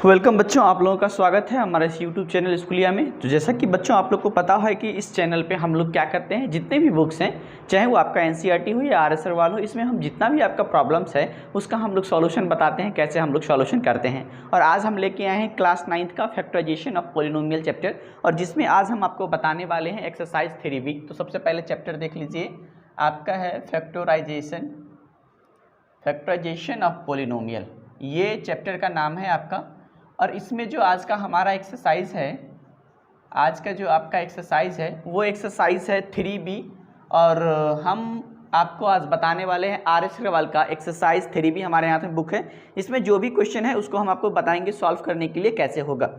Welcome बच्चों, आप लोगों का स्वागत है हमारे इस यूट्यूब चैनल स्कूलिया में। तो जैसा कि बच्चों आप लोग को पता है कि इस चैनल पे हम लोग क्या करते हैं, जितने भी बुक्स हैं, चाहे वो आपका एनसीईआरटी हो या आरएस अग्रवाल हो, इसमें हम जितना भी आपका प्रॉब्लम्स है उसका हम लोग सॉल्यूशन बताते हैं, कैसे हम लोग सॉल्यूशन करते हैं। और आज हम लेके आए हैं क्लास 9th का फैक्टराइजेशन ऑफ पॉलिनोमियल चैप्टर, और जिसमें आज हम आपको बताने वाले हैं एक्सरसाइज 3B। तो सबसे पहले चैप्टर देख लीजिए, आपका है फैक्टराइजेशन ऑफ पॉलिनोमियल, ये चैप्टर का नाम है आपका। और इसमें जो आज का हमारा एक्सरसाइज है, आज का जो आपका एक्सरसाइज है वो एक्सरसाइज है 3B। और हम आपको आज बताने वाले हैं आरएस अग्रवाल का एक्सरसाइज 3B। हमारे यहाँ पे बुक है, इसमें जो भी क्वेश्चन है उसको हम आपको बताएंगे सॉल्व करने के लिए कैसे होगा।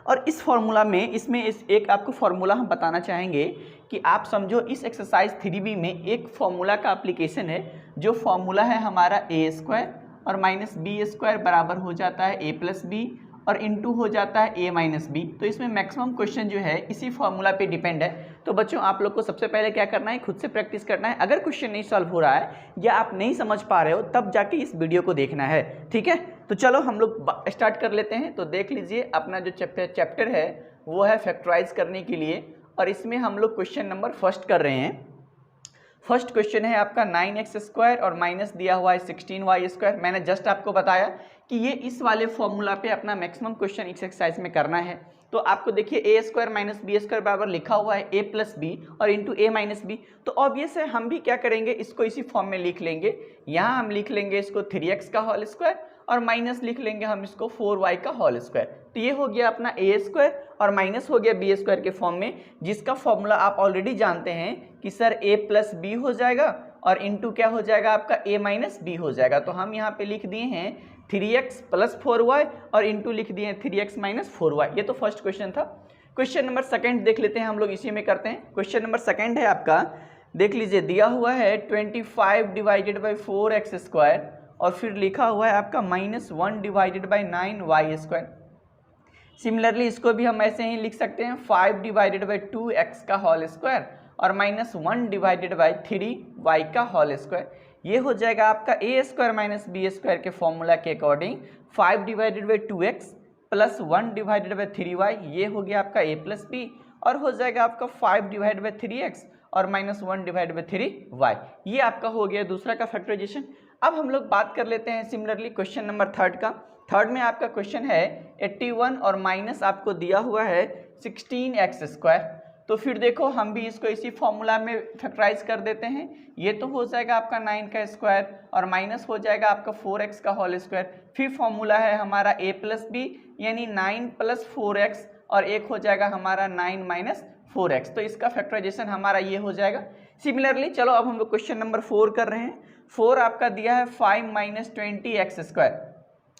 और इस फॉर्मूला में, इसमें एक आपको फार्मूला हम बताना चाहेंगे कि आप समझो इस एक्सरसाइज 3B में एक फार्मूला का एप्लीकेशन है, जो फार्मूला है हमारा a² और माइनस b² बराबर हो जाता है a + b और इनटू हो जाता है a - b। तो इसमें मैक्सिमम क्वेश्चन जो है इसी फार्मूला पे डिपेंड है। तो बच्चों आप लोग को सबसे पहले क्या करना है, खुद से प्रैक्टिस करना है। अगर क्वेश्चन नहीं सॉल्व हो रहा है या आप नहीं समझ पा रहे हो, तब जाके इस वीडियो को देखना है, ठीक है। तो चलो हम लोग स्टार्ट कर लेते हैं। तो देख लीजिए, अपना जो चैप्टर है वो है फैक्टराइज करने के लिए, और इसमें हम लोग क्वेश्चन नंबर फर्स्ट कर रहे हैं। फर्स्ट क्वेश्चन है आपका 9x² और माइनस दिया हुआ है 16y²। मैंने जस्ट आपको बताया कि ये इस वाले फॉर्मूला पे अपना मैक्सिमम क्वेश्चन इस एक्सरसाइज में करना है। तो आपको देखिए a² माइनस b² बराबर लिखा हुआ है a + b और इंटू a - b। तो ऑब्वियस है हम भी क्या करेंगे, इसको इसी फॉर्म में लिख लेंगे। यहाँ हम लिख लेंगे इसको 3x का होल स्क्वायर और माइनस लिख लेंगे हम इसको 4y का होल स्क्वायर। तो ये हो गया अपना a² और माइनस हो गया b² के फॉर्म में, जिसका फॉर्मूला आप ऑलरेडी जानते हैं कि सर a + b हो जाएगा और इंटू क्या हो जाएगा आपका a - b हो जाएगा। तो हम यहाँ पे लिख दिए हैं 3x + 4y और इंटू लिख दिए हैं 3x - 4y। ये तो फर्स्ट क्वेश्चन था। क्वेश्चन नंबर सेकंड देख लेते हैं, हम लोग इसी में करते हैं। क्वेश्चन नंबर सेकंड है आपका, देख लीजिए, दिया हुआ है 25 / 4x² और फिर लिखा हुआ है आपका -1 / 9y²। सिमिलरली इसको भी हम ऐसे ही लिख सकते हैं 5 / 2x का होल स्क्वायर और -1 / 3y का होल स्क्वायर। ये हो जाएगा आपका a² - b² के फॉर्मूला के अकॉर्डिंग 5 / 2x + 1 / 3y। ये हो गया आपका a + b और हो जाएगा आपका 5 / 3x और -1 / 3y। ये आपका हो गया दूसरा का फैक्टराइजेशन। अब हम लोग बात कर लेते हैं सिमिलरली क्वेश्चन नंबर थर्ड का। थर्ड में आपका क्वेश्चन है 81 और माइनस आपको दिया हुआ है 16x²। तो फिर देखो हम भी इसको इसी फॉर्मूला में फैक्टराइज कर देते हैं। ये तो हो जाएगा आपका 9 का स्क्वायर और माइनस हो जाएगा आपका 4x का होल स्क्वायर। फिर फॉर्मूला है हमारा a + b यानी 9 + 4x और एक हो जाएगा हमारा 9 - 4x। तो इसका फैक्टराइजेशन हमारा ये हो जाएगा। सिमिलरली चलो अब हम लोग क्वेश्चन नंबर 4 कर रहे हैं। 4 आपका दिया है 5 - 20x²।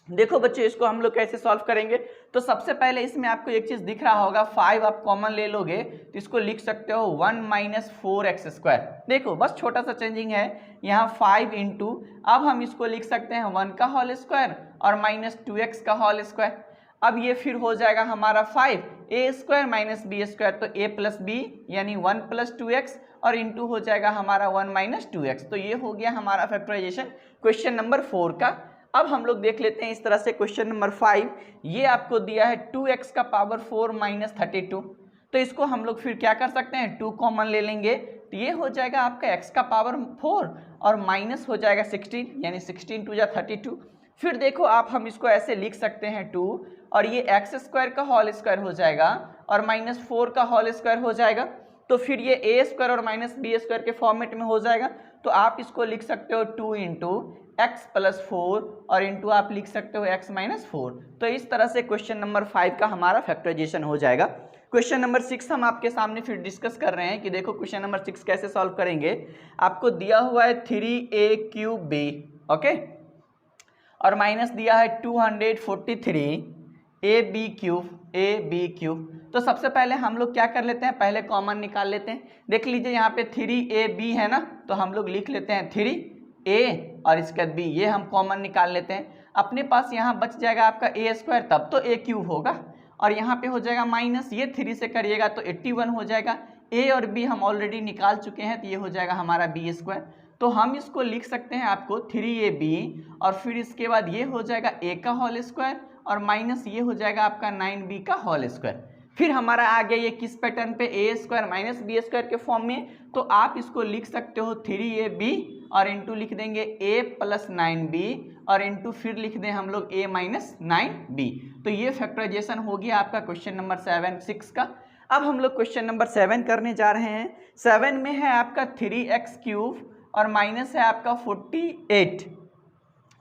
देखो बच्चों, इसको हम लोग कैसे सॉल्व करेंगे। तो सबसे पहले इसमें आपको एक चीज दिख रहा होगा, 5 आप कॉमन ले लोगे तो इसको लिख सकते हो 1 - 4x²। देखो बस छोटा सा चेंजिंग है, यहाँ 5 इंटू, अब हम इसको लिख सकते हैं 1 का होल स्क्वायर और -2x का होल स्क्वायर। अब ये फिर हो जाएगा हमारा 5 a² - b²। तो a + b यानी 1 + 2x और इंटू हो जाएगा हमारा 1 - 2x। तो ये हो गया हमारा फैक्टराइजेशन क्वेश्चन नंबर 4 का। अब हम लोग देख लेते हैं इस तरह से क्वेश्चन नंबर 5। ये आपको दिया है 2x का पावर 4 - 32। तो इसको हम लोग फिर क्या कर सकते हैं, 2 कॉमन ले लेंगे तो ये हो जाएगा आपका x का पावर 4 और माइनस हो जाएगा 16 यानी 16 × 2 = 32। फिर देखो आप हम इसको ऐसे लिख सकते हैं 2 और ये x² का होल स्क्वायर हो जाएगा और -4 का होल स्क्वायर हो जाएगा। तो फिर ये a² और -b² के फॉर्मेट में हो जाएगा। तो आप इसको लिख सकते हो 2 × x + 4 और इंटू आप लिख सकते हो x - 4। तो इस तरह से क्वेश्चन नंबर 5 का हमारा फैक्टराइजेशन हो जाएगा। क्वेश्चन नंबर 6 हम आपके सामने फिर डिस्कस कर रहे हैं कि देखो क्वेश्चन नंबर 6 कैसे सॉल्व करेंगे। आपको दिया हुआ है 3a³ ओके और माइनस दिया है 243 ab³ तो सबसे पहले हम लोग क्या कर लेते हैं, पहले कॉमन निकाल लेते हैं। देख लीजिए यहाँ पे 3ab है ना, तो हम लोग लिख लेते हैं 3a और इसके बाद b, ये हम कॉमन निकाल लेते हैं। अपने पास यहाँ बच जाएगा आपका a², तब तो a³ होगा और यहाँ पे हो जाएगा माइनस, ये 3 से करिएगा तो 81 हो जाएगा। a और b हम ऑलरेडी निकाल चुके हैं, तो ये हो जाएगा हमारा b²। तो हम इसको लिख सकते हैं आपको 3ab और फिर इसके बाद ये हो जाएगा a का होल स्क्वायर और माइनस ये हो जाएगा आपका 9b का होल स्क्वायर। फिर हमारा आ गया ये किस पैटर्न पे, A square minus B square के फॉर्म में। तो आप इसको लिख सकते हो 3ab और इंटू लिख देंगे a प्लस 9b और इंटू फिर लिख दें हम लोग a माइनस 9b। तो ये फैक्टराइजेशन हो गया आपका क्वेश्चन नंबर 6 का। अब हम लोग क्वेश्चन नंबर 7 करने जा रहे हैं। 7 में है आपका 3x क्यूब और माइनस है आपका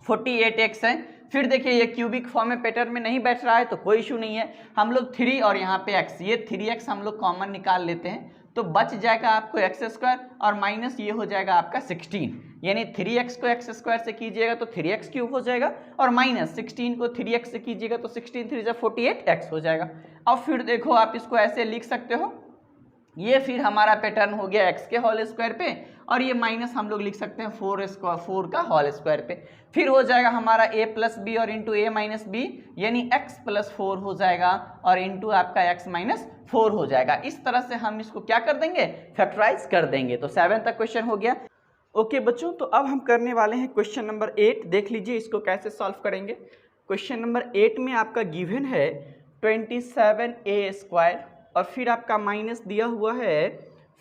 48x है। फिर देखिए ये क्यूबिक फॉर्म में पैटर्न में नहीं बैठ रहा है तो कोई इशू नहीं है, हम लोग 3 और यहाँ पे x, ये 3x हम लोग कॉमन निकाल लेते हैं तो बच जाएगा आपको एक्स स्क्वायर और माइनस ये हो जाएगा आपका 16, यानी 3x को एक्स स्क्वायर से कीजिएगा तो 3x क्यूब हो जाएगा और माइनस 16 को 3x से कीजिएगा तो 16 3 48x हो जाएगा। अब फिर देखो आप इसको ऐसे लिख सकते हो, ये फिर हमारा पैटर्न हो गया x के होल स्क्वायर पे और ये माइनस हम लोग लिख सकते हैं 4 का होल स्क्वायर पे। फिर हो जाएगा हमारा a प्लस बी और इंटू a माइनस बी, यानी x प्लस 4 हो जाएगा और इंटू आपका x माइनस 4 हो जाएगा। इस तरह से हम इसको क्या कर देंगे, फैक्टराइज कर देंगे। तो 7 तक क्वेश्चन हो गया। ओके बच्चों, तो अब हम करने वाले हैं क्वेश्चन नंबर 8। देख लीजिए इसको कैसे सॉल्व करेंगे। क्वेश्चन नंबर 8 में आपका गिवन है 27a स्क्वायर और फिर आपका माइनस दिया हुआ है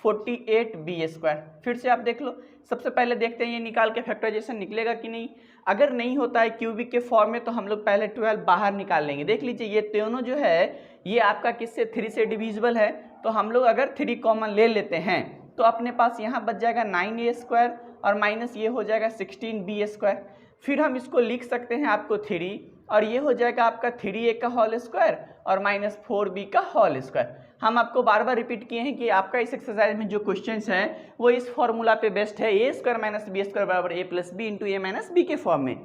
48b स्क्वायर। फिर से आप देख लो, सबसे पहले देखते हैं ये निकाल के फैक्टराइजेशन निकलेगा कि नहीं। अगर नहीं होता है क्यूबिक के फॉर्म में तो हम लोग पहले 12 बाहर निकाल लेंगे। देख लीजिए ये दोनों जो है ये आपका किससे 3 से डिविजिबल है, तो हम लोग अगर 3 कॉमन ले लेते हैं तो अपने पास यहाँ बच जाएगा 9a स्क्वायर और माइनस ये हो जाएगा 16b स्क्वायर। फिर हम इसको लिख सकते हैं आपको 3 और ये हो जाएगा आपका 3a का होल स्क्वायर और माइनस 4b का होल स्क्वायर। हम आपको बार बार रिपीट किए हैं कि आपका इस एक्सरसाइज में जो क्वेश्चंस हैं वो इस फॉर्मूला पे बेस्ड है, a square minus B square बराबर a plus B into A minus b के फॉर्म में।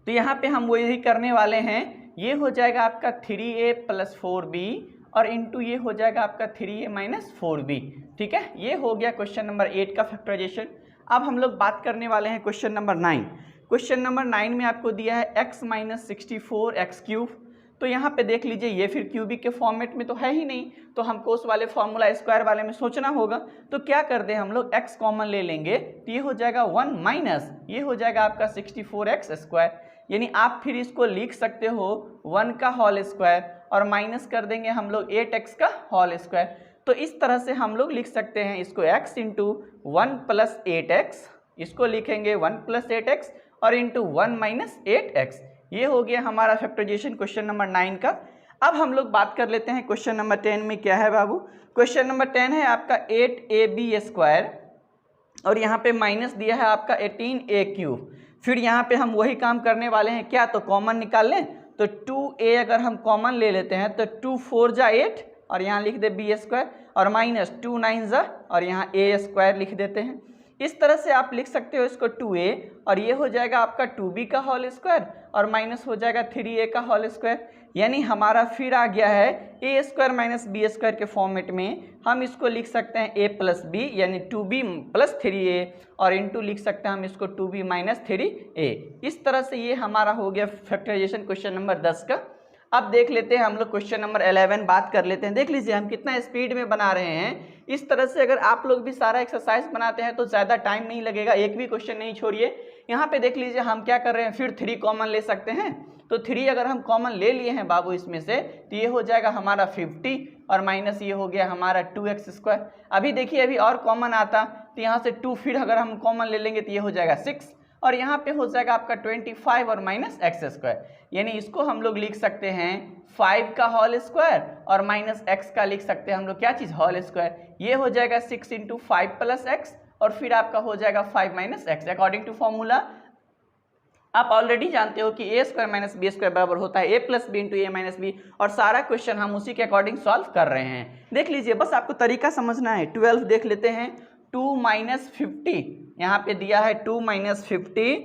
तो यहाँ पे हम वही करने वाले हैं। ये हो जाएगा आपका 3a प्लस 4b और इंटू ये हो जाएगा आपका 3a माइनस 4b। ठीक है, ये हो गया क्वेश्चन नंबर 8 का फैक्टराइजेशन। अब हम लोग बात करने वाले हैं क्वेश्चन नंबर 9। क्वेश्चन नंबर 9 में आपको दिया है x माइनस 64x क्यूब। तो यहाँ पे देख लीजिए ये फिर क्यूबिक के फॉर्मेट में तो है ही नहीं, तो हमको उस वाले फॉर्मूला स्क्वायर वाले में सोचना होगा। तो क्या कर दे हम लोग x कॉमन ले लेंगे तो ये हो जाएगा 1 माइनस ये हो जाएगा आपका 64x स्क्वायर, यानी आप फिर इसको लिख सकते हो 1 का होल स्क्वायर और माइनस कर देंगे हम लोग 8x का होल स्क्वायर। तो इस तरह से हम लोग लिख सकते हैं इसको x इंटू 1 प्लस 8x, इसको लिखेंगे 1 प्लस 8x और इंटू 1 माइनस 8x। ये हो गया हमारा फैक्टराइजेशन क्वेश्चन नंबर 9 का। अब हम लोग बात कर लेते हैं क्वेश्चन नंबर 10 में क्या है बाबू। क्वेश्चन नंबर 10 है आपका 8ab स्क्वायर और यहाँ पे माइनस दिया है आपका 18a क्यूब। फिर यहाँ पे हम वही काम करने वाले हैं, क्या तो कॉमन निकाल लें। तो 2a अगर हम कॉमन ले लेते हैं तो 2 4 जा 8 और यहाँ लिख दे b स्क्वायर और माइनस 2 9 जा और यहाँ a स्क्वायर लिख देते हैं। इस तरह से आप लिख सकते हो इसको 2a और ये हो जाएगा आपका 2b का होल स्क्वायर और माइनस हो जाएगा 3a का होल स्क्वायर, यानी हमारा फिर आ गया है a square minus B square के फॉर्मेट में। हम इसको लिख सकते हैं a प्लस बी यानी 2b प्लस 3a और इंटू लिख सकते हैं हम इसको 2b माइनस 3a। इस तरह से ये हमारा हो गया फैक्टराइजेशन क्वेश्चन नंबर 10 का। अब देख लेते हैं हम लोग क्वेश्चन नंबर 11 बात कर लेते हैं। देख लीजिए हम कितना स्पीड में बना रहे हैं। इस तरह से अगर आप लोग भी सारा एक्सरसाइज बनाते हैं तो ज़्यादा टाइम नहीं लगेगा, एक भी क्वेश्चन नहीं छोड़िए। यहाँ पे देख लीजिए हम क्या कर रहे हैं, फिर 3 कॉमन ले सकते हैं। तो 3 अगर हम कॉमन ले लिए हैं बाबू इसमें से तो ये हो जाएगा हमारा 50 और माइनस ये हो गया हमारा 2x स्क्वायर। अभी देखिए अभी और कॉमन आता तो यहाँ से 2 फिर अगर हम कॉमन ले लेंगे तो ये हो जाएगा 6 और यहाँ पे हो जाएगा आपका 25 और माइनस x स्क्वायर, यानी इसको हम लोग लिख सकते हैं 5 का होल स्क्वायर और माइनस x का लिख सकते हैं हम लोग क्या चीज़, होल स्क्वायर। ये हो जाएगा 6 इंटू 5 प्लस x और फिर आपका हो जाएगा 5 minus x। According to formula आप ऑलरेडी जानते हो कि a square minus B square बराबर होता है a plus B into A minus B और सारा क्वेश्चन हम उसी के अकॉर्डिंग सॉल्व कर रहे हैं। देख लीजिए बस आपको तरीका समझना है। 12 देख लेते हैं, 2 माइनस 50 यहाँ पे दिया है 2 माइनस 50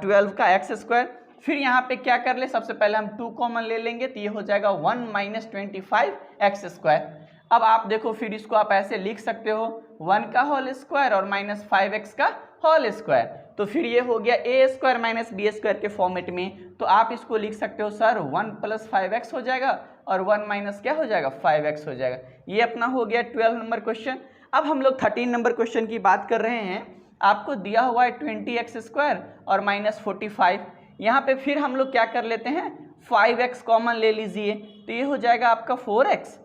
12 का एक्स स्क्वायर। फिर यहाँ पे क्या कर ले, सबसे पहले हम 2 कॉमन ले लेंगे तो ये हो जाएगा 1 माइनस 25 एक्स स्क्वायर। अब आप देखो फिर इसको आप ऐसे लिख सकते हो 1 का होल स्क्वायर और माइनस 5x का होल स्क्वायर। तो फिर ये हो गया a square minus B square के फॉर्मेट में। तो आप इसको लिख सकते हो सर 1 प्लस 5x हो जाएगा और 1 माइनस क्या हो जाएगा 5x हो जाएगा। ये अपना हो गया 12 नंबर क्वेश्चन। अब हम लोग 13 नंबर क्वेश्चन की बात कर रहे हैं। आपको दिया हुआ है 20x स्क्वायर और माइनस 45। यहाँ पे फिर हम लोग क्या कर लेते हैं, 5x कॉमन ले लीजिए तो ये हो जाएगा आपका 4x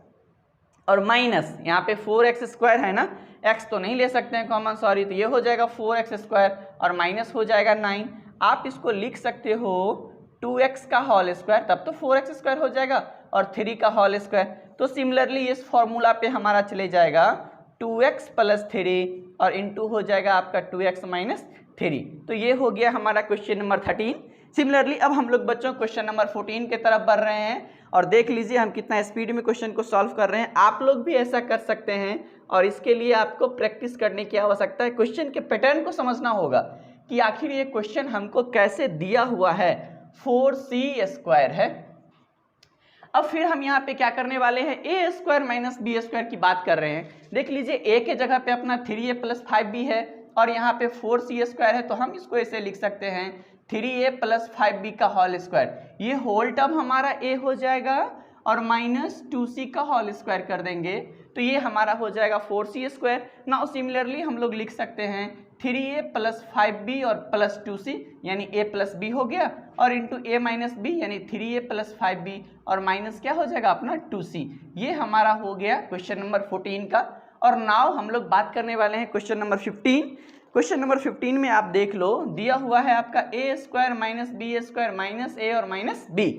और माइनस यहाँ पे 4x स्क्वायर है ना, x तो नहीं ले सकते हैं कॉमन, सॉरी, तो ये हो जाएगा 4x स्क्वायर और माइनस हो जाएगा 9। आप इसको लिख सकते हो 2x का होल स्क्वायर, तब तो 4x स्क्वायर हो जाएगा और 3 का होल स्क्वायर। तो सिमिलरली इस फॉर्मूला पे हमारा चले जाएगा 2x प्लस 3 और इंटू हो जाएगा आपका 2x माइनस 3। तो ये हो गया हमारा क्वेश्चन नंबर 13। सिमिलरली अब हम लोग बच्चों क्वेश्चन नंबर 14 की तरफ बढ़ रहे हैं और देख लीजिए हम कितना स्पीड में क्वेश्चन को सॉल्व कर रहे हैं। आप लोग भी ऐसा कर सकते हैं और इसके लिए आपको प्रैक्टिस करने की आवश्यकता है। क्वेश्चन के पैटर्न को समझना होगा कि आखिर ये क्वेश्चन हमको कैसे दिया हुआ है। 4c स्क्वायर है। अब फिर हम यहाँ पे क्या करने वाले हैं, ए स्क्वायर माइनस बी स्क्वायर की बात कर रहे हैं। देख लीजिए ए के जगह पे अपना 3a प्लस 5b है और यहाँ पे 4c स्क्वायर है, तो हम इसको ऐसे लिख सकते हैं 3a प्लस 5b का होल स्क्वायर। ये होल टर्म हमारा a हो जाएगा और माइनस 2c का होल स्क्वायर कर देंगे तो ये हमारा हो जाएगा 4c स्क्वायर। नाउ सिमिलरली हम लोग लिख सकते हैं 3a प्लस 5b और प्लस 2c यानी a प्लस b हो गया और इंटू a माइनस b यानी 3a प्लस 5b और माइनस क्या हो जाएगा अपना 2c। ये हमारा हो गया क्वेश्चन नंबर 14 का। और नाउ हम लोग बात करने वाले हैं क्वेश्चन नंबर 15। क्वेश्चन नंबर 15 में आप देख लो दिया हुआ है आपका a square minus B square minus a और माइनस b।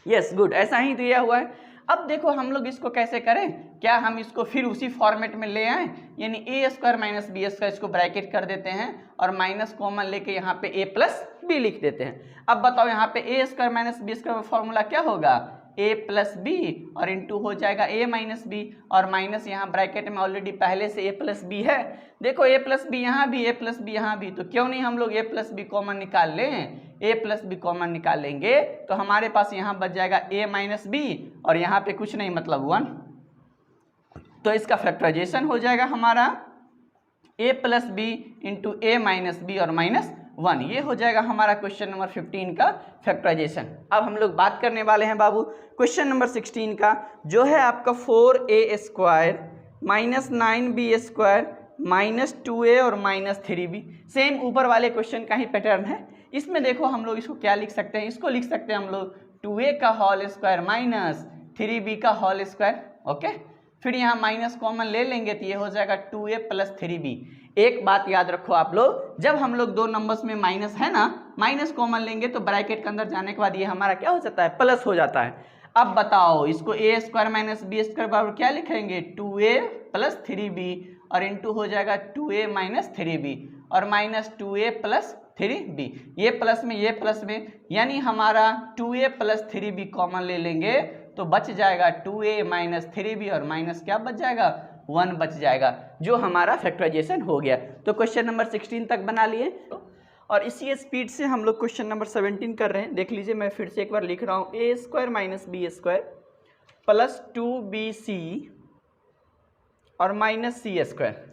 यस गुड, ऐसा ही दिया हुआ है। अब देखो हम लोग इसको कैसे करें, क्या हम इसको फिर उसी फॉर्मेट में ले आए, यानी ए स्क्वायर माइनस बी स्क्वायर, इसको ब्रैकेट कर देते हैं और माइनस कॉमन लेके यहाँ पे ए प्लस बी लिख देते हैं। अब बताओ यहाँ पे A square minus B square formula क्या होगा, ए प्लस बी और इंटू हो जाएगा ए माइनस बी और माइनस यहाँ ब्रैकेट में ऑलरेडी पहले से ए प्लस बी है। देखो ए प्लस बी यहाँ भी, ए प्लस बी यहाँ भी, तो क्यों नहीं हम लोग ए प्लस बी कॉमन निकाल लें। ए प्लस बी कॉमन निकाल लेंगे तो हमारे पास यहाँ बच जाएगा ए माइनस बी और यहाँ पे कुछ नहीं मतलब 1, तो इसका फैक्टराइजेशन हो जाएगा हमारा ए प्लस बी इंटू ए माइनस बी और माइनस 1। ये हो जाएगा हमारा क्वेश्चन नंबर 15 का फैक्टराइजेशन। अब हम लोग बात करने वाले हैं बाबू क्वेश्चन नंबर 16 का, जो है आपका 4a square minus 9b square minus 2a और माइनस 3b। सेम ऊपर वाले क्वेश्चन का ही पैटर्न है। इसमें देखो हम लोग इसको क्या लिख सकते हैं, इसको लिख सकते हैं हम लोग 2a का होल स्क्वायर माइनस 3b का होल स्क्वायर। ओके, फिर यहाँ माइनस कॉमन ले लेंगे तो ये हो जाएगा 2a प्लस 3b। एक बात याद रखो आप लोग, जब हम लोग दो नंबर्स में माइनस है ना, माइनस कॉमन लेंगे तो ब्रैकेट के अंदर जाने के बाद ये हमारा क्या हो जाता है, प्लस हो जाता है। अब बताओ इसको ए स्क्वायर माइनस बी स्क्वायर बराबर क्या लिखेंगे, 2a प्लस 3b और इंटू हो जाएगा 2a माइनस 3b और माइनस 2a प्लस 3b। ये प्लस में यानी हमारा 2a प्लस 3b कॉमन ले लेंगे तो बच जाएगा 2a माइनस 3b और माइनस क्या बच जाएगा, 1 बच जाएगा, जो हमारा फैक्टराइजेशन हो गया। तो क्वेश्चन नंबर 16 तक बना लिए और इसी स्पीड से हम लोग क्वेश्चन नंबर 17 कर रहे हैं। देख लीजिए मैं फिर से एक बार लिख रहा हूँ, A square minus B square plus 2bc और माइनस सी स्क्वायर।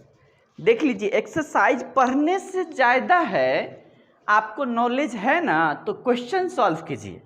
देख लीजिए एक्सरसाइज पढ़ने से ज़्यादा है, आपको नॉलेज है ना तो क्वेश्चन सॉल्व कीजिए।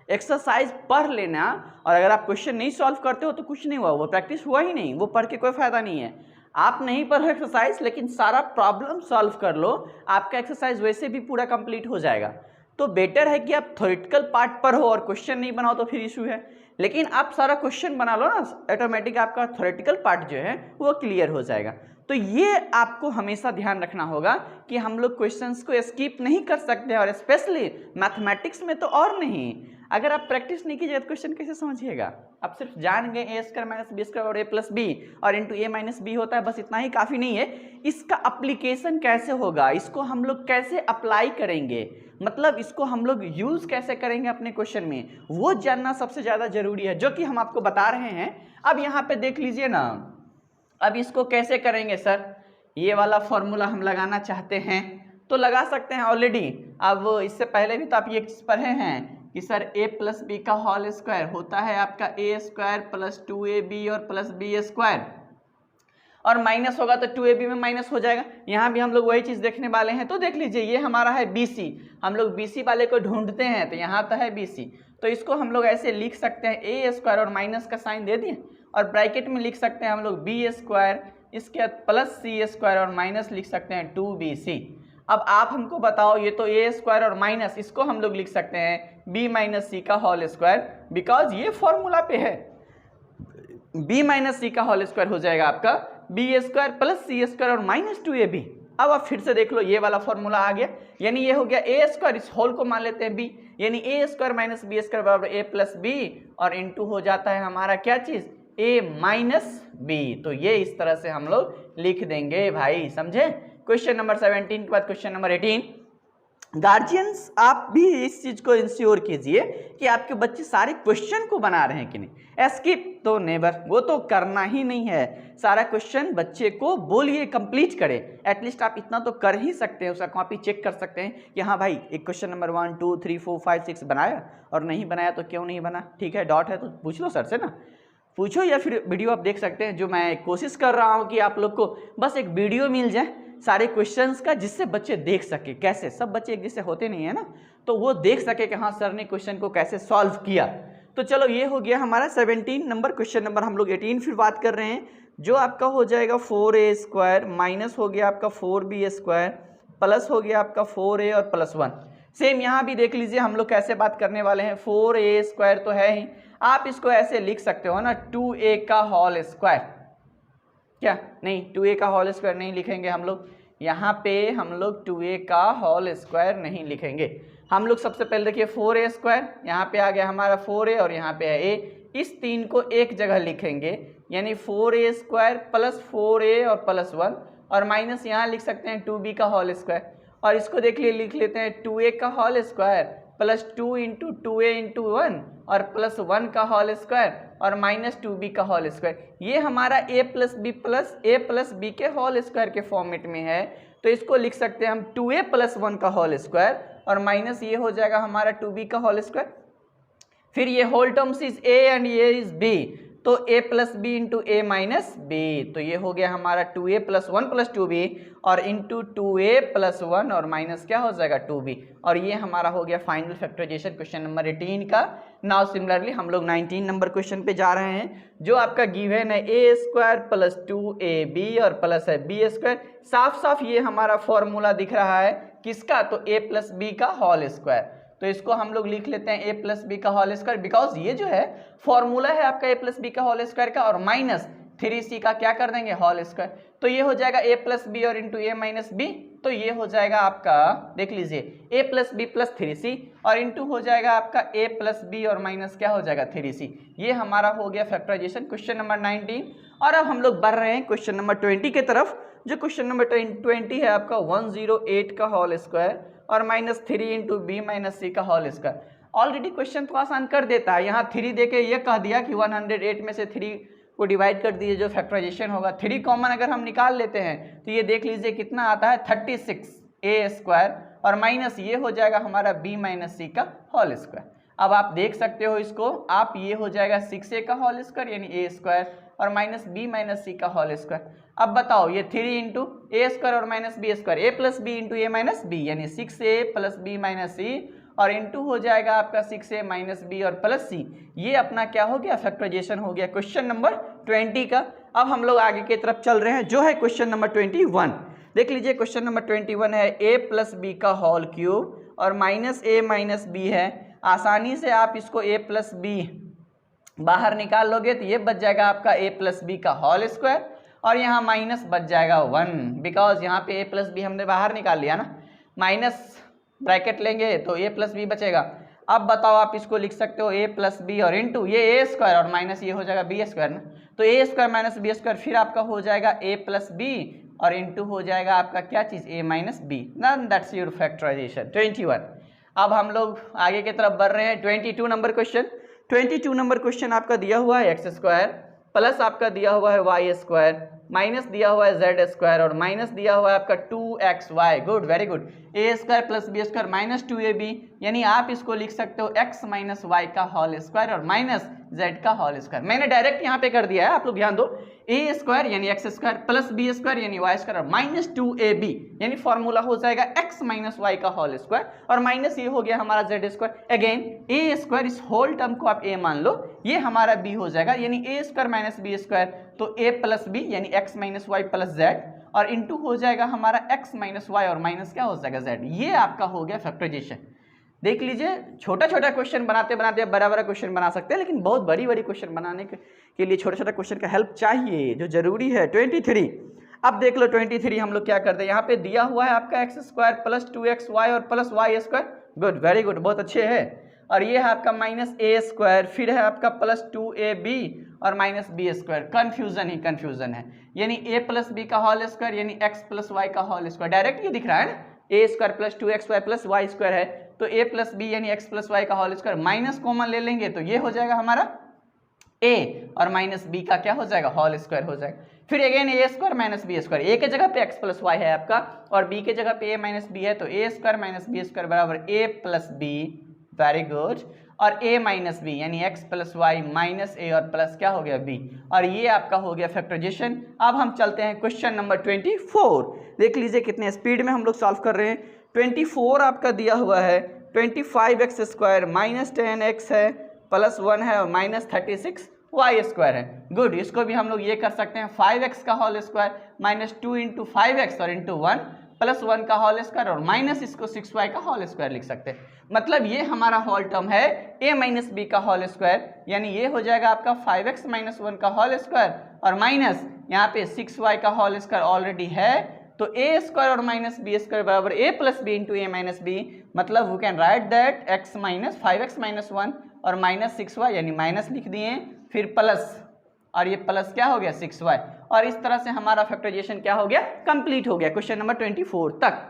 एक्सरसाइज पढ़ लेना और अगर आप क्वेश्चन नहीं सॉल्व करते हो तो कुछ नहीं हुआ, वो प्रैक्टिस हुआ ही नहीं, वो पढ़ के कोई फायदा नहीं है। आप नहीं पढ़ो एक्सरसाइज लेकिन सारा प्रॉब्लम सॉल्व कर लो, आपका एक्सरसाइज वैसे भी पूरा कंप्लीट हो जाएगा। तो बेटर है कि आप थ्योरेटिकल पार्ट पढ़ो और क्वेश्चन नहीं बनाओ तो फिर इशू है, लेकिन आप सारा क्वेश्चन बना लो ना, ऑटोमेटिक आपका थ्योरेटिकल पार्ट जो है वो क्लियर हो जाएगा। तो ये आपको हमेशा ध्यान रखना होगा कि हम लोग क्वेश्चंस को स्किप नहीं कर सकते और स्पेशली मैथमेटिक्स में तो और नहीं। अगर आप प्रैक्टिस नहीं कीजिएगा तो क्वेश्चन कैसे समझिएगा। आप सिर्फ जान गए ए स्क्वायर माइनस बी स्क्वायर और ए प्लस बी और इंटू ए माइनस बी होता है, बस इतना ही काफ़ी नहीं है। इसका अप्लीकेशन कैसे होगा, इसको हम लोग कैसे अप्लाई करेंगे, मतलब इसको हम लोग यूज़ कैसे करेंगे अपने क्वेश्चन में, वो जानना सबसे ज़्यादा जरूरी है, जो कि हम आपको बता रहे हैं। अब यहाँ पे देख लीजिए ना, अब इसको कैसे करेंगे सर, ये वाला फॉर्मूला हम लगाना चाहते हैं तो लगा सकते हैं ऑलरेडी। अब इससे पहले भी तो आप ये चीज़ पढ़े हैं कि सर a प्लस बी का होल स्क्वायर होता है आपका a स्क्वायर प्लस 2ab और प्लस बी स्क्वायर, और माइनस होगा तो 2ab में माइनस हो जाएगा। यहाँ भी हम लोग वही चीज़ देखने वाले हैं। तो देख लीजिए ये हमारा है bc, हम लोग bc वाले को ढूंढते हैं तो यहाँ तो है bc, तो इसको हम लोग ऐसे लिख सकते हैं a स्क्वायर और माइनस का साइन दे दिए और ब्रैकेट में लिख सकते हैं हम लोग b स्क्वायर, इसके बाद प्लस c स्क्वायर और माइनस लिख सकते हैं 2bc। अब आप हमको बताओ, ये तो ए स्क्वायर और माइनस, इसको हम लोग लिख सकते हैं बी माइनस सी का होल स्क्वायर, बिकॉज ये फॉर्मूला पे है। बी माइनस सी का होल स्क्वायर हो जाएगा आपका बी स्क्वायर प्लस सी स्क्वायर और माइनस 2ab। अब आप फिर से देख लो, ये वाला फॉर्मूला आ गया, यानी ये हो गया ए स्क्वायर, इस होल को मान लेते हैं बी, यानी ए स्क्वायर माइनस बी स्क्वायर बराबर ए प्लस बी, और इनटू हो जाता है हमारा क्या चीज, ए माइनस बी। तो ये इस तरह से हम लोग लिख देंगे भाई, समझे। क्वेश्चन नंबर 17 के बाद क्वेश्चन नंबर 18। गार्जियंस आप भी इस चीज को इंश्योर कीजिए कि आपके बच्चे सारे क्वेश्चन को बना रहे हैं कि नहीं। स्किप तो नेवर, वो तो करना ही नहीं है, सारा क्वेश्चन बच्चे को बोलिए कंप्लीट करे। एटलीस्ट आप इतना तो कर ही सकते हैं, उसका कॉपी चेक कर सकते हैं कि हाँ भाई एक क्वेश्चन नंबर 1 2 3 4 5 6 बनाया, और नहीं बनाया तो क्यों नहीं बना, ठीक है डॉट है तो पूछ लो सर से ना, पूछो, या फिर वीडियो आप देख सकते हैं। जो मैं कोशिश कर रहा हूँ कि आप लोग को बस एक वीडियो मिल जाए सारे क्वेश्चंस का, जिससे बच्चे देख सके कैसे, सब बच्चे एक जैसे होते नहीं है ना, तो वो देख सके कि हाँ सर ने क्वेश्चन को कैसे सॉल्व किया। तो चलो ये हो गया हमारा 17 नंबर। क्वेश्चन नंबर हम लोग 18 फिर बात कर रहे हैं, जो आपका हो जाएगा 4a स्क्वायर माइनस हो गया आपका 4b स्क्वायर प्लस हो गया आपका 4a और प्लस 1। सेम यहाँ भी देख लीजिए हम लोग कैसे बात करने वाले हैं। 4a स्क्वायर तो है ही, आप इसको ऐसे लिख सकते हो ना 2a का होल स्क्वायर, क्या नहीं 2a का होल स्क्वायर नहीं लिखेंगे हम लोग, यहाँ पे हम लोग 2a का होल स्क्वायर नहीं लिखेंगे। हम लोग सबसे पहले देखिए 4a स्क्वायर, यहाँ पे आ गया हमारा 4a और यहाँ पे है a, इस तीन को एक जगह लिखेंगे, यानी 4a स्क्वायर प्लस 4a और प्लस 1, और माइनस यहाँ लिख सकते हैं 2b का होल स्क्वायर, और इसको देख लिए लिख लेते हैं 2a का whole square plus 2 into 2a into 1 और प्लस 1 का होल स्क्वायर और माइनस 2b का होल स्क्वायर। ये हमारा a प्लस b के होल स्क्वायर के फॉर्मेट में है, तो इसको लिख सकते हैं हम 2a प्लस 1 का होल स्क्वायर और माइनस ये हो जाएगा हमारा 2b का होल स्क्वायर। फिर ये whole terms is a and ये इज b, तो a plus B into A minus b, तो ये हो गया हमारा 2a प्लस 1 प्लस 2b और इंटू 2a प्लस 1 और माइनस क्या हो जाएगा 2b, और ये हमारा हो गया फाइनल फैक्टराइजेशन क्वेश्चन नंबर 18 का। नाउ सिमिलरली हम लोग 19 नंबर क्वेश्चन पे जा रहे हैं, जो आपका गिवन है a स्क्वायर प्लस 2ab और प्लस है b स्क्वायर। साफ साफ ये हमारा फॉर्मूला दिख रहा है किसका, तो a प्लस बी का होल स्क्वायर, तो इसको हम लोग लिख लेते हैं a प्लस बी का होल स्क्वायर, बिकॉज ये जो है फॉर्मूला है आपका a प्लस बी का होल स्क्वायर का, और माइनस 3c का क्या कर देंगे होल स्क्वायर, तो ये हो जाएगा a प्लस बी और इंटू a माइनस बी, तो ये हो जाएगा आपका देख लीजिए a plus B plus 3c और इंटू हो जाएगा आपका a प्लस बी और माइनस क्या हो जाएगा 3c। ये हमारा हो गया फैक्टराइजेशन क्वेश्चन नंबर 19। और अब हम लोग बढ़ रहे हैं क्वेश्चन नंबर 20 के तरफ, जो क्वेश्चन नंबर 20 है आपका 108 का होल स्क्वायर और minus 3 into B minus c का होल स्क्वायर। ऑलरेडी क्वेश्चन तो आसान कर देता है, यहाँ 3 देके ये कह दिया कि 108 में से 3 को डिवाइड कर दीजिए, जो फैक्टराइजेशन होगा 3 कॉमन अगर हम निकाल लेते हैं तो ये देख लीजिए कितना आता है 36a स्क्वायर और माइनस ये हो जाएगा हमारा b माइनस सी का होल स्क्वायर। अब आप देख सकते हो इसको, आप ये हो जाएगा 6a का होल स्क्वायर यानी a स्क्वायर और माइनस b माइनस सी का होल स्क्वायर। अब बताओ ये 3 इंटू ए स्क्वायर और minus B square, a plus B into A minus b यानी 6a प्लस बी माइनस सी और इंटू हो जाएगा आपका 6a माइनस बी और प्लस सी। ये अपना क्या हो गया फैक्टराइजेशन हो गया क्वेश्चन नंबर 20 का। अब हम लोग आगे की तरफ चल रहे हैं, जो है क्वेश्चन नंबर 21। देख लीजिए क्वेश्चन नंबर 21 है a प्लस बी का होल क्यूब और माइनस a माइनस बी है। आसानी से आप इसको a प्लस बी बाहर निकाल लोगे तो ये बच जाएगा आपका a प्लस बी का होल स्क्वायर और यहाँ माइनस बच जाएगा 1, बिकॉज यहाँ पे a प्लस बी हमने बाहर निकाल लिया ना, माइनस ब्रैकेट लेंगे तो a प्लस बी बचेगा। अब बताओ आप इसको लिख सकते हो a प्लस बी और इंटू ये a स्क्वायर और माइनस ये हो जाएगा b स्क्वायर ना, तो a square minus B square फिर आपका हो जाएगा a प्लस बी और इंटू हो जाएगा आपका क्या चीज़ a minus b, that's your factorization 21। अब हम लोग आगे की तरफ बढ़ रहे हैं 22 नंबर क्वेश्चन। 22 नंबर क्वेश्चन आपका दिया हुआ है एक्स स्क्वायर प्लस आपका दिया हुआ है वाई स्क्वायर माइनस दिया हुआ है जेड स्क्वायर और माइनस दिया हुआ है आपका 2xy। Good, very good. A square plus B square minus 2ab, यानी आप इसको लिख सकते हो x माइनस वाई का होल स्क्वायर और माइनस जेड का होल स्क्वायर। मैंने डायरेक्ट यहाँ पे कर दिया है, आप लोग ध्यान दो। ए स्क्वायर यानी X square plus B square यानी वाई स्क्वायर और माइनस 2ab यानी फॉर्मूला हो जाएगा x माइनस वाई का होल स्क्वायर और माइनस ये हो गया हमारा जेड स्क्वायर। अगेन ए स्क्वायर, इस होल टर्म को आप a मान लो, ये हमारा b हो जाएगा यानी ए स्क्वायर माइनस बी स्क्वायर, तो a प्लस बी यानी x minus y plus z और इनटू हो जाएगा हमारा x माइनस वाई और माइनस क्या हो जाएगा z। ये आपका हो गया फैक्टराइजेशन। देख लीजिए, छोटा छोटा क्वेश्चन बनाते बनाते बड़ा बड़ा क्वेश्चन बना सकते हैं, लेकिन बहुत बड़ी बड़ी क्वेश्चन बनाने के लिए छोटा छोटा क्वेश्चन का हेल्प चाहिए, जो जरूरी है। 23 अब देख लो 23 हम लोग क्या करते हैं, यहाँ पे दिया हुआ है आपका एक्स स्क्वायर प्लस 2xy और plus Y square. Good, very good, बहुत अच्छे है। और ये है आपका माइनस ए स्क्वायर, फिर है आपका प्लस 2ab और माइनस बी स्क्वायर। कन्फ्यूजन ही कन्फ्यूजन है, यानी a प्लस बी का होल स्क्वायर यानी x प्लस वाई का होल स्क्वायर। डायरेक्ट ये दिख रहा है ना, A square plus 2xy plus Y square है, तो a प्लस बी यानी x प्लस वाई का होल स्क्वायर। माइनस कॉमन ले लेंगे तो ये हो जाएगा हमारा a और माइनस b का क्या हो जाएगा, होल स्क्वायर हो जाएगा। फिर अगेन ए स्क्वायर माइनस बी स्क्वायर, ए के जगह पे x प्लस वाई है आपका और b के जगह पे a माइनस बी है, तो a square minus B square बराबर a plus b. Very good. और a माइनस बी यानी x plus y minus a और प्लस क्या हो गया b, और ये आपका हो गया फैक्टराइजेशन। अब हम चलते हैं क्वेश्चन नंबर 24। देख लीजिए कितने स्पीड में हम लोग सॉल्व कर रहे हैं। 24 आपका दिया हुआ है 25x स्क्वायर माइनस 10x है प्लस 1 है और माइनस 36y स्क्वायर है। गुड, इसको भी हम लोग ये कर सकते हैं 5x का whole square minus 2 into 5x और इंटू 1 प्लस 1 का होल स्क्वायर और माइनस इसको 6y का होल स्क्वायर लिख सकते हैं। मतलब ये हमारा होल टर्म है a माइनस बी का होल स्क्वायर, यानी ये हो जाएगा आपका 5x माइनस 1 का होल स्क्वायर और माइनस यहाँ पे 6y का होल स्क्वायर ऑलरेडी है, तो a स्क्वायर और माइनस बी स्क्वायर बराबर a plus B into A minus B. मतलब we can write that x minus 5x minus 1 और माइनस 6y यानी माइनस लिख दिए, फिर प्लस और ये प्लस क्या हो गया 6y, और इस तरह से हमारा फैक्टराइजेशन क्या हो गया, कंप्लीट हो गया क्वेश्चन नंबर 24 तक।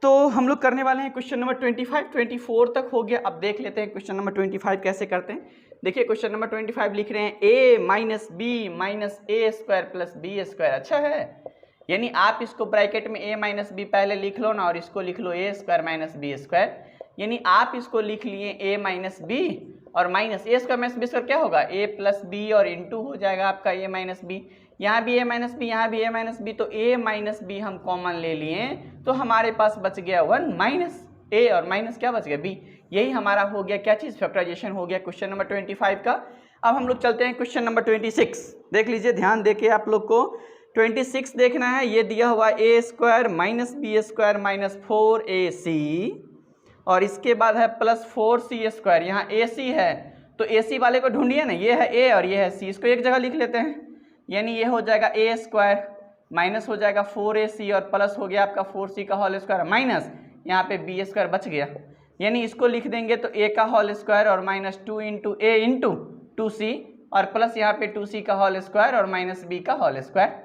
तो हम लोग करने वाले हैं क्वेश्चन नंबर 24 तक हो गया। अब देख लेते हैं क्वेश्चन नंबर 25 कैसे करते हैं। देखिए क्वेश्चन नंबर 25 लिख रहे हैं a minus b minus a square plus B square. अच्छा है, यानी आप इसको ब्रैकेट में a माइनस बी पहले लिख लो ना, और इसको लिख लो a square minus B square, यानी आप इसको लिख लिए a माइनस बी और minus a square minus B square क्या होगा a प्लस बी और इंटू हो जाएगा आपका a माइनस बी। यहाँ भी a माइनस बी, यहाँ भी a माइनस बी, तो a माइनस बी हम कॉमन ले लिए तो हमारे पास बच गया 1 माइनस a और माइनस क्या बच गया b। यही हमारा हो गया क्या चीज़, फैक्टराइजेशन हो गया क्वेश्चन नंबर 25 का। अब हम लोग चलते हैं क्वेश्चन नंबर 26। देख लीजिए, ध्यान देके आप लोग को 26 देखना है। ये दिया हुआ a square minus B square minus 4ac और इसके बाद है प्लस 4c स्क्वायर। यहाँ ac है तो ac वाले को ढूंढिए ना, ये है a और ये है c, इसको एक जगह लिख लेते हैं, यानी ये हो जाएगा a स्क्वायर माइनस हो जाएगा 4ac और प्लस हो गया आपका 4c का होल स्क्वायर माइनस यहाँ पे b स्क्वायर बच गया, यानी इसको लिख देंगे तो a का होल स्क्वायर और minus 2 into a into 2c और प्लस यहाँ पे 2c का होल स्क्वायर और माइनस b का होल स्क्वायर।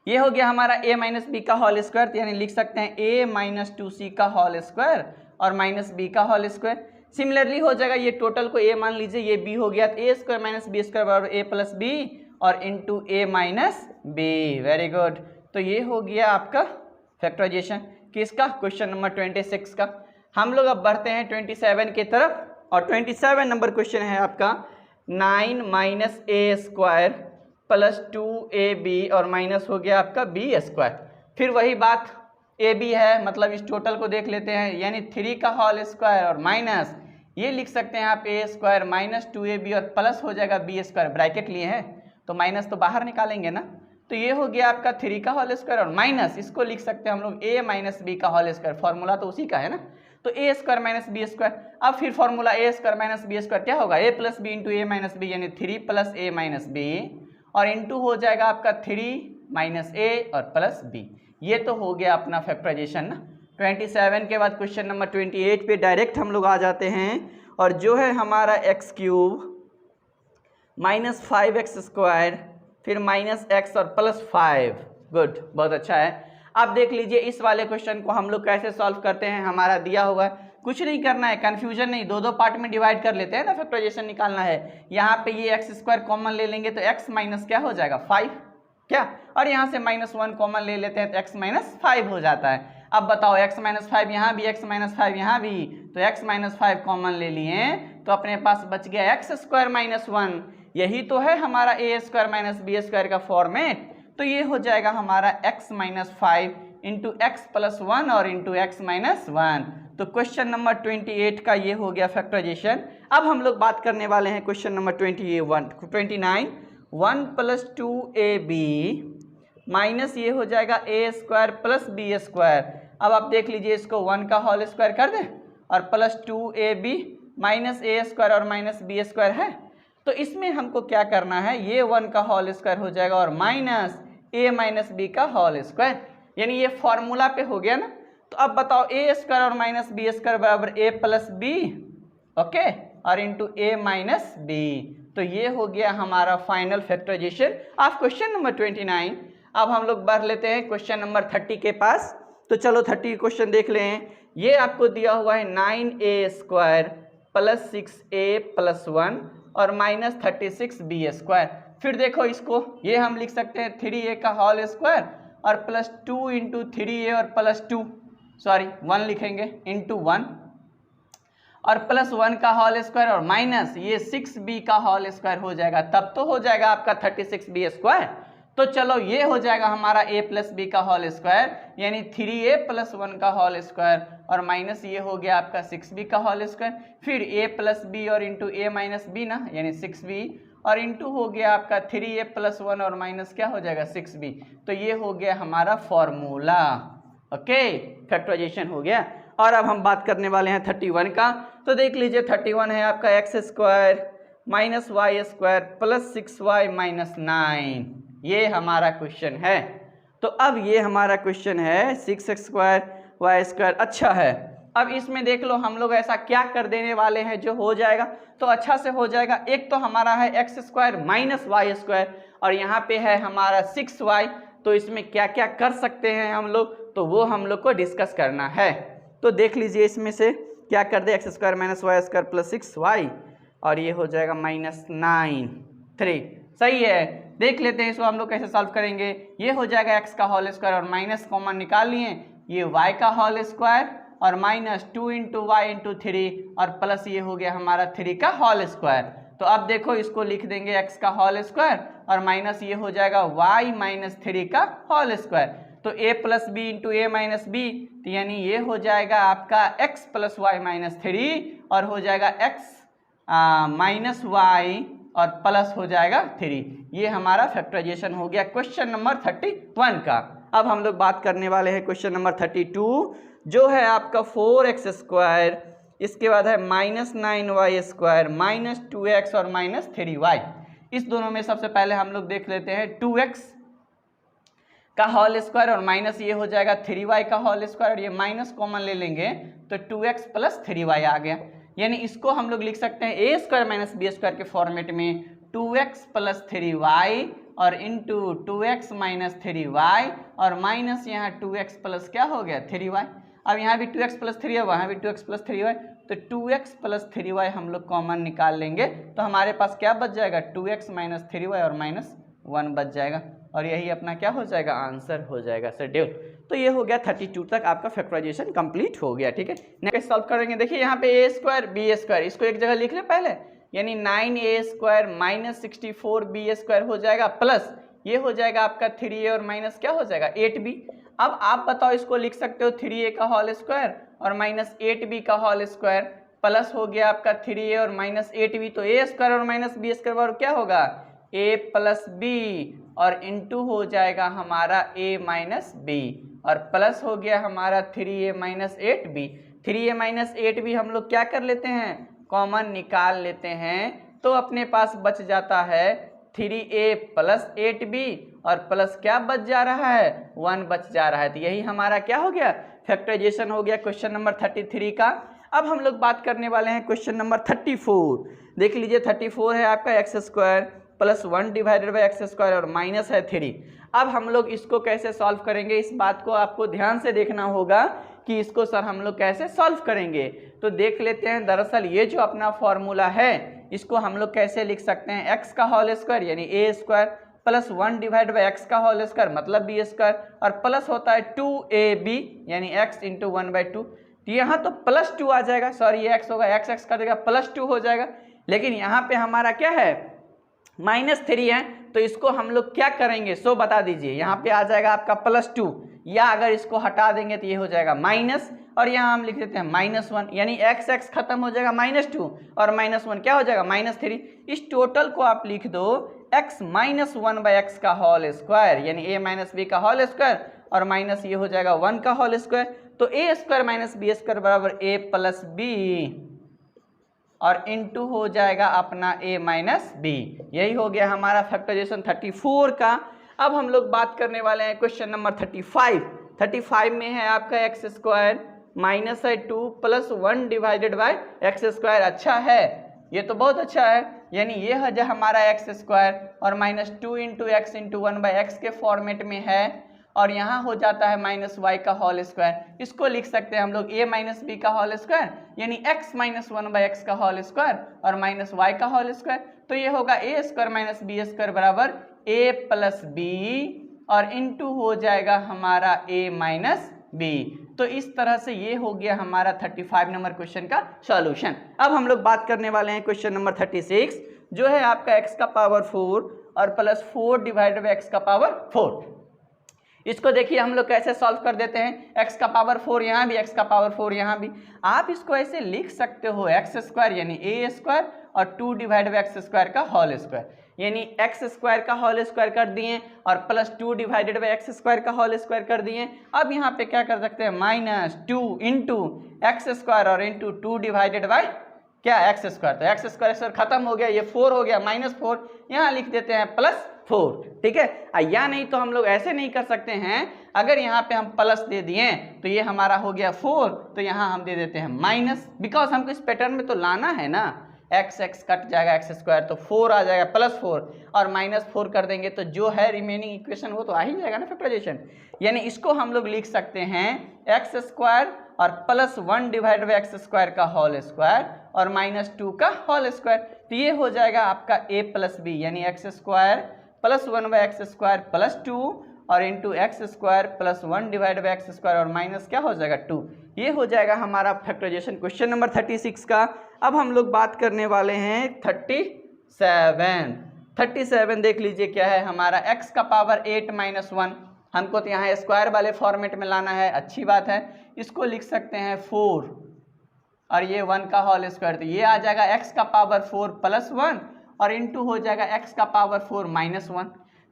ये हो गया हमारा a माइनस बी का होल स्क्वायर, तो यानी लिख सकते हैं a माइनस 2c का होल स्क्वायर और माइनस b का होल स्क्वायर। सिमिलरली हो जाएगा, ये टोटल को a मान लीजिए, ये b हो गया, तो a square minus B square बराबर a प्लस बी और into a minus b. Very good, तो ये हो गया आपका फैक्टराइजेशन किसका, क्वेश्चन नंबर 26 का। हम लोग अब बढ़ते हैं 27 की तरफ, और 27 नंबर क्वेश्चन है आपका 9 minus a square plus 2ab और माइनस हो गया आपका b स्क्वायर। फिर वही बात ab है, मतलब इस टोटल को देख लेते हैं, यानी 3 का होल स्क्वायर और माइनस ये लिख सकते हैं आप a स्क्वायर माइनस 2ab और प्लस हो जाएगा b स्क्वायर, ब्रैकेट लिए हैं तो माइनस तो बाहर निकालेंगे ना, तो ये हो गया आपका 3 का होल स्क्वायर और माइनस इसको लिख सकते हैं हम लोग a माइनस बी का होल स्क्वायर, फॉर्मूला तो उसी का है ना, तो a square minus B square. अब फिर formula a square minus B square क्या होगा, a plus B into A minus b, यानी 3 प्लस ए माइनस बी और इंटू हो जाएगा आपका 3 माइनस ए और प्लस बी। ये तो हो गया अपना फैक्टराइजेशन ना। 27 के बाद क्वेश्चन नंबर 28 पे डायरेक्ट हम लोग आ जाते हैं, और जो है हमारा x cube minus 5x square फिर माइनस x और प्लस 5। गुड, बहुत अच्छा है। अब देख लीजिए इस वाले क्वेश्चन को हम लोग कैसे सॉल्व करते हैं। हमारा दिया हुआ है, कुछ नहीं करना है, कन्फ्यूजन नहीं, दो पार्ट में डिवाइड कर लेते हैं ना, फैक्टराइजेशन निकालना है। यहाँ पे ये एक्स स्क्वायर कॉमन ले लेंगे तो x माइनस क्या हो जाएगा 5 क्या, और यहाँ से माइनस 1 कॉमन ले लेते हैं तो x माइनस 5 हो जाता है। अब बताओ x माइनस 5 यहाँ भी, x माइनस 5 यहाँ भी, तो x माइनस 5 कॉमन ले लिए तो अपने पास बच गया x स्क्वायर माइनस 1। यही तो है हमारा a square minus B square का फॉर्मेट, तो ये हो जाएगा हमारा x minus 5 into x plus 1 और इंटू एक्स माइनस 1। तो क्वेश्चन नंबर 28 का ये हो गया फैक्टराइजेशन। अब हम लोग बात करने वाले हैं question number 29, 1 plus 2ab minus ये हो जाएगा ए स्क्वायर प्लस बी स्क्वायर। अब आप देख लीजिए इसको 1 का होल स्क्वायर कर दें और plus 2ab minus a square और माइनस बी स्क्वायर है। तो इसमें हमको क्या करना है, ये 1 का होल स्क्वायर हो जाएगा और माइनस ए माइनस बी का होल स्क्वायर, यानी ये फॉर्मूला पे हो गया ना। तो अब बताओ ए स्क्वायर और माइनस बी स्क्वायर बराबर ए प्लस बी, ओके, और इंटू ए माइनस बी। तो ये हो गया हमारा final factorization of question number 29। अब हम लोग बढ़ लेते हैं क्वेश्चन नंबर 30 के पास। तो चलो 30 क्वेश्चन देख लें। ये आपको दिया हुआ है 9a square plus 6a plus 1 और माइनस 36b स्क्वायर। फिर देखो इसको, ये हम लिख सकते हैं 3a का होल स्क्वायर और प्लस 2 इंटू 3a और प्लस 2, सॉरी 1 लिखेंगे इंटू 1 और प्लस 1 का होल स्क्वायर और माइनस ये 6b का होल स्क्वायर हो जाएगा, तब तो हो जाएगा आपका 36b स्क्वायर। तो चलो ये हो जाएगा हमारा a प्लस बी का होल स्क्वायर, यानी 3a प्लस 1 का होल स्क्वायर और माइनस ये हो गया आपका 6b का होल स्क्वायर। फिर a प्लस बी और इंटू a माइनस बी ना, यानी 6b और इंटू हो गया आपका 3a प्लस 1 और माइनस क्या हो जाएगा 6b। तो ये हो गया हमारा फॉर्मूला, ओके, फैक्टराइजेशन हो गया। और अब हम बात करने वाले हैं 31 का। तो देख लीजिए 31 है आपका x square minus Y square plus 6y minus 9, ये हमारा क्वेश्चन है। तो अब ये हमारा क्वेश्चन है 6x स्क्वायर वाई स्क्वायर। अच्छा है, अब इसमें देख लो हम लोग ऐसा क्या कर देने वाले हैं जो हो जाएगा तो अच्छा से हो जाएगा। एक तो हमारा है x square minus Y square और यहाँ पे है हमारा 6y, तो इसमें क्या क्या कर सकते हैं हम लोग, तो वो हम लोग को डिस्कस करना है। तो देख लीजिए इसमें से क्या कर दे, X square minus Y square plus 6y और ये हो जाएगा माइनस 9 3, सही है। देख लेते हैं इसको हम लोग कैसे सॉल्व करेंगे। ये हो जाएगा x का होल स्क्वायर और माइनस कॉमन निकाल लिए, ये y का होल स्क्वायर और माइनस 2 इंटू वाई इंटू 3 और प्लस ये हो गया हमारा 3 का होल स्क्वायर। तो अब देखो इसको लिख देंगे x का होल स्क्वायर और माइनस ये हो जाएगा y माइनस 3 का होल स्क्वायर। तो a plus B into A minus b, तो यानी ये हो जाएगा आपका x प्लस वाई माइनस 3 और हो जाएगा x माइनस वाई और प्लस हो जाएगा 3। ये हमारा फैक्टराइजेशन हो गया क्वेश्चन नंबर 31 का। अब हम लोग बात करने वाले हैं क्वेश्चन नंबर 32, जो है आपका 4x स्क्वायर, इसके बाद है minus 9y square minus 2x और माइनस 3y। इस दोनों में सबसे पहले हम लोग देख लेते हैं 2x का होल स्क्वायर और माइनस ये हो जाएगा 3y का होल स्क्वायर और ये माइनस कॉमन ले लेंगे तो 2x प्लस 3y आ गया। यानी इसको हम लोग लिख सकते हैं ए स्क्वायर माइनस बी स्क्वायर के फॉर्मेट में 2x प्लस 3y और इंटू 2x माइनस 3y और माइनस यहाँ 2x प्लस क्या हो गया 3y। अब यहाँ भी 2x प्लस 3 है, वहाँ भी 2x प्लस 3y, तो 2x प्लस 3y हम लोग कॉमन निकाल लेंगे तो हमारे पास क्या बच जाएगा 2x माइनस 3y और माइनस 1 बच जाएगा और यही अपना क्या हो जाएगा आंसर हो जाएगा शेड्यूल। तो ये हो गया 32 तक आपका फैक्टराइजेशन कंप्लीट हो गया, ठीक है। नेक्स्ट सॉल्व करेंगे। देखिए यहाँ पे ए स्क्वायर बी स्क्वायर, इसको एक जगह लिख ले पहले, यानी 9a square minus 64b square हो जाएगा प्लस ये हो जाएगा आपका 3a और माइनस क्या हो जाएगा 8b। अब आप बताओ इसको लिख सकते हो 3a का होल स्क्वायर और माइनस 8b का होल स्क्वायर प्लस हो गया आपका 3a और माइनस 8b, तो a स्क्वायर और माइनस b स्क्वायर और क्या होगा a प्लस b और इंटू हो जाएगा हमारा a माइनस b और प्लस हो गया हमारा 3a minus 8b। 3a minus 8b हम लोग क्या कर लेते हैं कॉमन निकाल लेते हैं तो अपने पास बच जाता है 3a प्लस 8b और प्लस क्या बच जा रहा है 1 बच जा रहा है। तो यही हमारा क्या हो गया फैक्टराइजेशन हो गया क्वेश्चन नंबर 33 का। अब हम लोग बात करने वाले हैं क्वेश्चन नंबर 34। देख लीजिए 34 है आपका x square plus 1 divided by x square और माइनस है 3। अब हम लोग इसको कैसे सॉल्व करेंगे, इस बात को आपको ध्यान से देखना होगा कि इसको सर हम लोग कैसे सॉल्व करेंगे। तो देख लेते हैं, दरअसल ये जो अपना फॉर्मूला है इसको हम लोग कैसे लिख सकते हैं, एक्स का होल स्क्वायर यानी ए square plus 1 divide by X का होल स्क्वायर मतलब बी स्क्वायर और प्लस होता है 2ab यानी x इंटू 1/2। तो यहाँ तो प्लस 2 आ जाएगा, सॉरी ये x होगा, x कर देगा प्लस 2 हो जाएगा, लेकिन यहाँ पे हमारा क्या है माइनस 3 है तो इसको हम लोग क्या करेंगे सो बता दीजिए। यहाँ पे आ जाएगा आपका +2, या अगर इसको हटा देंगे तो ये हो जाएगा माइनस, और यहाँ हम लिख देते हैं -1, यानी x x खत्म हो जाएगा -2 और -1 क्या हो जाएगा -3। इस टोटल को आप लिख दो x - 1/x का होल स्क्वायर, यानी a - b का होल स्क्वायर, और माइनस ये हो जाएगा 1 का होल स्क्वायर। तो a स्क्वायर - b स्क्वायर बराबर a + b, और इनटू हो जाएगा अपना a - b। यही हो गया हमारा फैक्टराइजेशन 34 का। अब हम लोग बात करने वाले हैं क्वेश्चन नंबर 35। 35 में है आपका x square -2 + 1 divided by x square. अच्छा है, ये तो बहुत अच्छा है, यानी ये है जो हमारा x स्क्वायर और -2 × x × 1/x के फॉर्मेट में है, और यहाँ हो जाता है -y का होल स्क्वायर। इसको लिख सकते हैं हम लोग a - b का होल स्क्वायर, यानी x - 1/x का होल स्क्वायर और -y का होल स्क्वायर। तो ये होगा a स्क्वायर - b स्क्वायर बराबर a + b, और इनटू हो जाएगा हमारा a - b। तो इस तरह से ये हो गया हमारा 35 नंबर क्वेश्चन का सॉल्यूशन। अब हम लोग बात करने वाले हैं क्वेश्चन नंबर 36, जो है आपका x का पावर 4 और +4 डिवाइडेड बाय x का पावर 4। इसको देखिए हम लोग कैसे सॉल्व कर देते हैं। x का पावर 4 यहाँ भी, x का पावर 4 यहाँ भी। आप इसको ऐसे लिख सकते हो x स्क्वायर यानी a स्क्वायर और 2 डिवाइड बाय x स्क्वायर का होल स्क्वायर, यानी x स्क्वायर का होल स्क्वायर कर दिए और +2 डिवाइडेड बाय x स्क्वायर का होल स्क्वायर कर दिए। अब यहाँ पे क्या कर सकते हैं, -2 × x स्क्वायर और इंटू 2 डिवाइडेड बाय क्या x स्क्वायर। तो x स्क्वायर खत्म हो गया, ये 4 हो गया, -4 यहाँ लिख देते हैं +4, ठीक है। या नहीं तो हम लोग ऐसे नहीं कर सकते हैं, अगर यहाँ पे हम प्लस दे दिए तो ये हमारा हो गया 4, तो यहाँ हम दे देते हैं माइनस, बिकॉज हमको इस पैटर्न में तो लाना है ना। x कट जाएगा x स्क्वायर, तो 4 आ जाएगा +4, और -4 कर देंगे तो जो है रिमेनिंग इक्वेशन वो तो आ ही जाएगा ना फैक्टराइजेशन। यानी इसको हम लोग लिख सकते हैं x स्क्वायर और +1 डिवाइड बाय x स्क्वायर का होल स्क्वायर और -2 का होल स्क्वायर। तो ये हो जाएगा आपका a + b, यानी x स्क्वायर +1/x स्क्वायर +2 और into x square +1 divide by x square और माइनस क्या हो जाएगा 2। ये हो जाएगा हमारा फैक्टराइजेशन क्वेश्चन नंबर 36 का। अब हम लोग बात करने वाले हैं 37 देख लीजिए क्या है हमारा, x का पावर 8 - 1, हमको तो यहाँ स्क्वायर वाले फॉर्मेट में लाना है, अच्छी बात है। इसको लिख सकते हैं 4 और ये 1 का होल स्क्वायर, तो ये आ जाएगा x का पावर 4 +1 और इंटू हो जाएगा x का पावर 4 -1।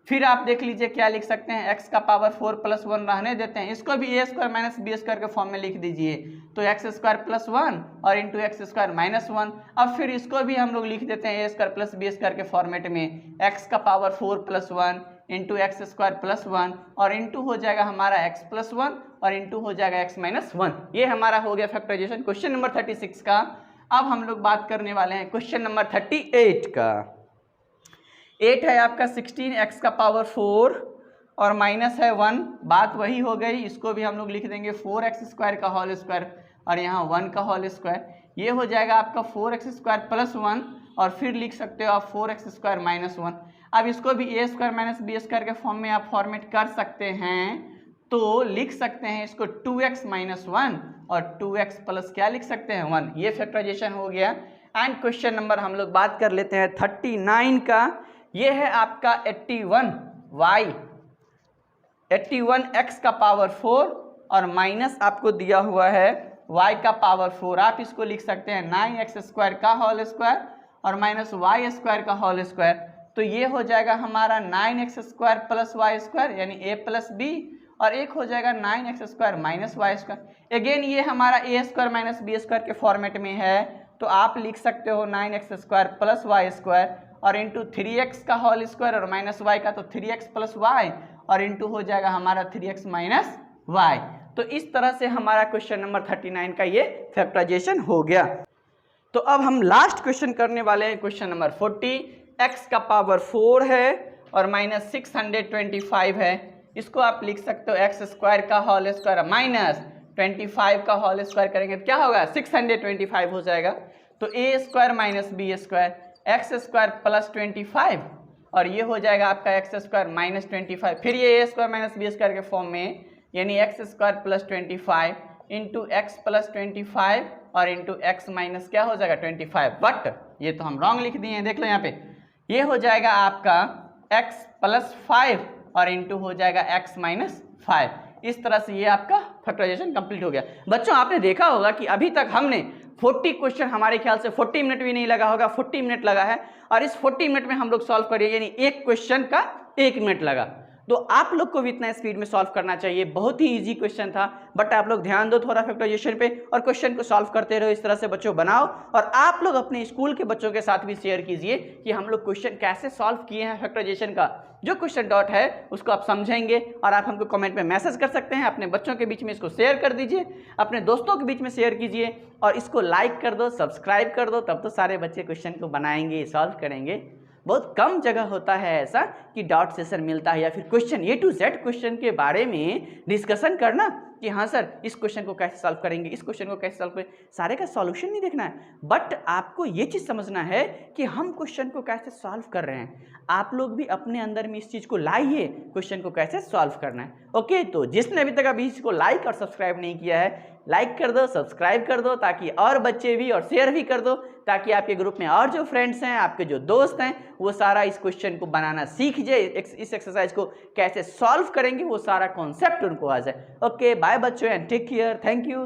फिर आप देख लीजिए क्या लिख सकते हैं, x का पावर 4 +1 रहने देते हैं, इसको भी a स्क्वायर - b स्क्वायर के फॉर्म में लिख दीजिए, तो x स्क्वायर +1 और इंटू x स्क्वायर -1। अब फिर इसको भी हम लोग लिख देते हैं a स्क्वायर + b स्क्वायर के फॉर्मेट में, x का पावर 4 +1 इंटू x स्क्वायर +1 और इंटू हो जाएगा हमारा x +1 और इंटू हो जाएगा x -1। ये हमारा हो गया फैक्टराइजेशन क्वेश्चन नंबर 36 का। अब हम लोग बात करने वाले हैं क्वेश्चन नंबर 38 का। 8 है आपका 16x का पावर 4 और माइनस है 1, बात वही हो गई। इसको भी हम लोग लिख देंगे 4x स्क्वायर का होल स्क्वायर और यहाँ 1 का होल स्क्वायर। ये हो जाएगा आपका 4x स्क्वायर +1 और फिर लिख सकते हो आप 4x स्क्वायर -1। अब इसको भी a स्क्वायर - b स्क्वायर के फॉर्म में आप फॉर्मेट कर सकते हैं, तो लिख सकते हैं इसको 2x - 1 और 2x प्लस क्या लिख सकते हैं 1। ये फैक्टराइजेशन हो गया। एंड क्वेश्चन नंबर हम लोग बात कर लेते हैं 39 का। ये है आपका 81x का पावर 4 और माइनस आपको दिया हुआ है y का पावर 4। आप इसको लिख सकते हैं 9x स्क्वायर का होल स्क्वायर और -y स्क्वायर का होल स्क्वायर। तो ये हो जाएगा हमारा 9x स्क्वायर + y स्क्वायर यानी a + b, और एक हो जाएगा 9x square -y square. Again ये हमारा a स्क्वायर - b स्क्वायर के फॉर्मेट में है, तो आप लिख सकते हो 9x स्क्वायर + y स्क्वायर और इंटू 3x का होल स्क्वायर और -y का, तो 3x + y और इंटू हो जाएगा हमारा 3x - y। तो इस तरह से हमारा क्वेश्चन नंबर 39 का ये फैक्टराइजेशन हो गया। तो अब हम लास्ट क्वेश्चन करने वाले हैं क्वेश्चन नंबर 40। x का पावर 4 है और -625 है। इसको आप लिख सकते हो x स्क्वायर का होल स्क्वायर -25 का होल स्क्वायर करेंगे तो क्या होगा 625 हो जाएगा। तो a square - b square x square +25 और ये हो जाएगा आपका x स्क्वायर -25, फिर ये a स्क्वायर - b स्क्वायर के फॉर्म में, यानी x स्क्वायर +25 इंटू x +25 और इंटू x माइनस क्या हो जाएगा 25। बट ये तो हम रॉन्ग लिख दिए हैं, देख लो यहाँ पे, ये हो जाएगा आपका x प्लस 5 और इंटू हो जाएगा x माइनस 5। इस तरह से ये आपका फैक्टराइजेशन कंप्लीट हो गया। बच्चों आपने देखा होगा कि अभी तक हमने 40 क्वेश्चन, हमारे ख्याल से 40 मिनट भी नहीं लगा होगा, 40 मिनट लगा है, और इस 40 मिनट में हम लोग सॉल्व करिए, यानी एक क्वेश्चन का 1 मिनट लगा। तो आप लोग को भी इतना स्पीड में सॉल्व करना चाहिए। बहुत ही इजी क्वेश्चन था, बट आप लोग ध्यान दो थोड़ा फैक्टराइजेशन पे और क्वेश्चन को सॉल्व करते रहो। इस तरह से बच्चों बनाओ, और आप लोग अपने स्कूल के बच्चों के साथ भी शेयर कीजिए कि हम लोग क्वेश्चन कैसे सॉल्व किए हैं फैक्टराइजेशन का। जो क्वेश्चन डॉट है उसको आप समझेंगे, और आप हमको कमेंट में मैसेज कर सकते हैं। अपने बच्चों के बीच में इसको शेयर कर दीजिए, अपने दोस्तों के बीच में शेयर कीजिए, और इसको लाइक कर दो, सब्सक्राइब कर दो, तब तो सारे बच्चे क्वेश्चन को बनाएंगे, सॉल्व करेंगे। बहुत कम जगह होता है ऐसा कि डॉट सेशन मिलता है या फिर question A to Z question के बारे में डिस्कशन करना कि हाँ सर इस क्वेश्चन को कैसे सॉल्व करेंगे, इस क्वेश्चन को कैसे सॉल्व करेंगे। सारे का सॉल्यूशन नहीं देखना है, बट आपको ये चीज़ समझना है कि हम क्वेश्चन को कैसे सॉल्व कर रहे हैं। आप लोग भी अपने अंदर में इस चीज़ को लाइए, क्वेश्चन को कैसे सॉल्व करना है। ओके, तो जिसने अभी तक अभी इसको लाइक और सब्सक्राइब नहीं किया है, लाइक कर दो, सब्सक्राइब कर दो, ताकि और बच्चे भी, और शेयर भी कर दो, ताकि आपके ग्रुप में और जो फ्रेंड्स हैं, आपके जो दोस्त हैं, वो सारा इस क्वेश्चन को बनाना सीख जाए, इस एक्सरसाइज को कैसे सॉल्व करेंगे वो सारा कॉन्सेप्ट उनको आ जाए। ओके, बाय बच्चों and take care, thank you.